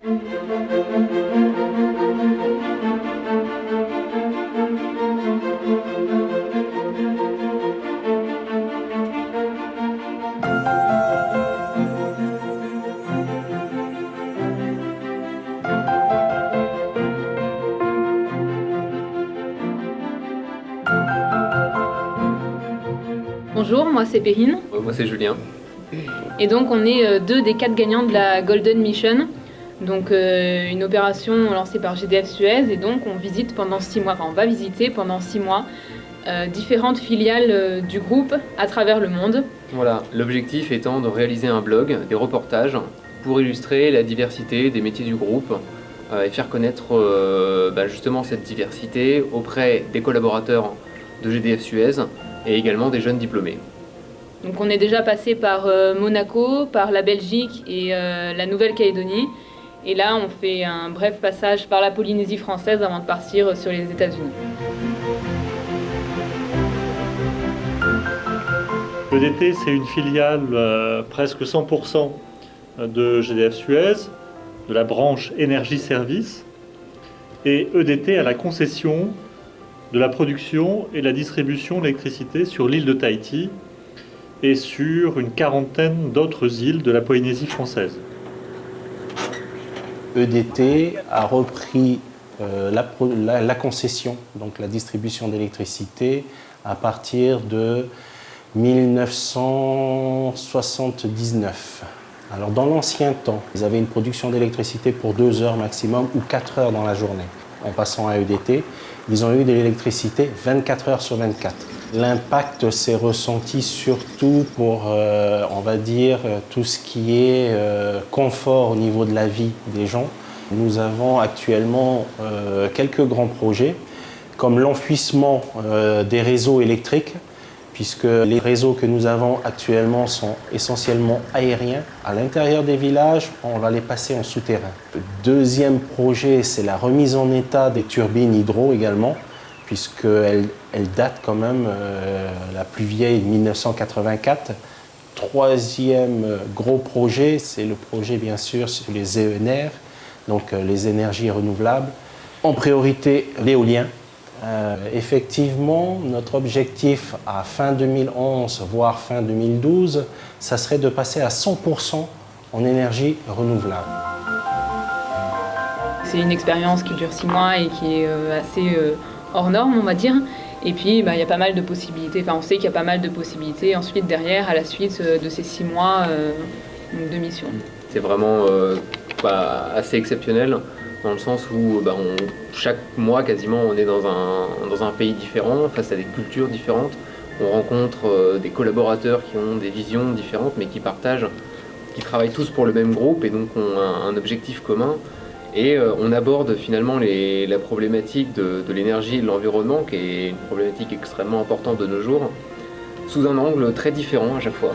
Bonjour, moi c'est Perrine. Moi c'est Julien. Et donc on est deux des 4 gagnants de la Golden Mission. Donc une opération lancée par GDF Suez, et donc on visite pendant 6 mois, on va visiter pendant 6 mois différentes filiales du groupe à travers le monde. Voilà, l'objectif étant de réaliser un blog, des reportages pour illustrer la diversité des métiers du groupe et faire connaître justement cette diversité auprès des collaborateurs de GDF Suez et également des jeunes diplômés. Donc on est déjà passé par Monaco, par la Belgique et la Nouvelle-Calédonie. Et là, on fait un bref passage par la Polynésie française avant de partir sur les États-Unis. EDT, c'est une filiale presque 100% de GDF Suez, de la branche énergie-service. Et EDT a la concession de la production et la distribution d'électricité sur l'île de Tahiti et sur une quarantaine d'autres îles de la Polynésie française. EDT a repris la concession, donc la distribution d'électricité, à partir de 1979. Alors dans l'ancien temps, ils avaient une production d'électricité pour 2 heures maximum ou 4 heures dans la journée. En passant à EDT, ils ont eu de l'électricité 24 heures sur 24. L'impact s'est ressenti surtout pour, on va dire, tout ce qui est confort au niveau de la vie des gens. Nous avons actuellement quelques grands projets, comme l'enfouissement des réseaux électriques, puisque les réseaux que nous avons actuellement sont essentiellement aériens. À l'intérieur des villages, on va les passer en souterrain. Le deuxième projet, c'est la remise en état des turbines hydro également, puisqu'elle date quand même, la plus vieille, de 1984. Troisième gros projet, c'est le projet bien sûr sur les ENR, donc les énergies renouvelables. En priorité, l'éolien. Effectivement, notre objectif à fin 2011, voire fin 2012, ça serait de passer à 100% en énergie renouvelable. C'est une expérience qui dure 6 mois et qui est assez hors norme, on va dire. Et puis, il y a pas mal de possibilités. Enfin, on sait qu'il y a pas mal de possibilités ensuite derrière, à la suite de ces 6 mois de mission. C'est vraiment assez exceptionnel, dans le sens où chaque mois quasiment on est dans un pays différent, face à des cultures différentes. On rencontre des collaborateurs qui ont des visions différentes mais qui partagent, qui travaillent tous pour le même groupe et donc ont un objectif commun. Et on aborde finalement la problématique de l'énergie et de l'environnement, qui est une problématique extrêmement importante de nos jours, sous un angle très différent à chaque fois.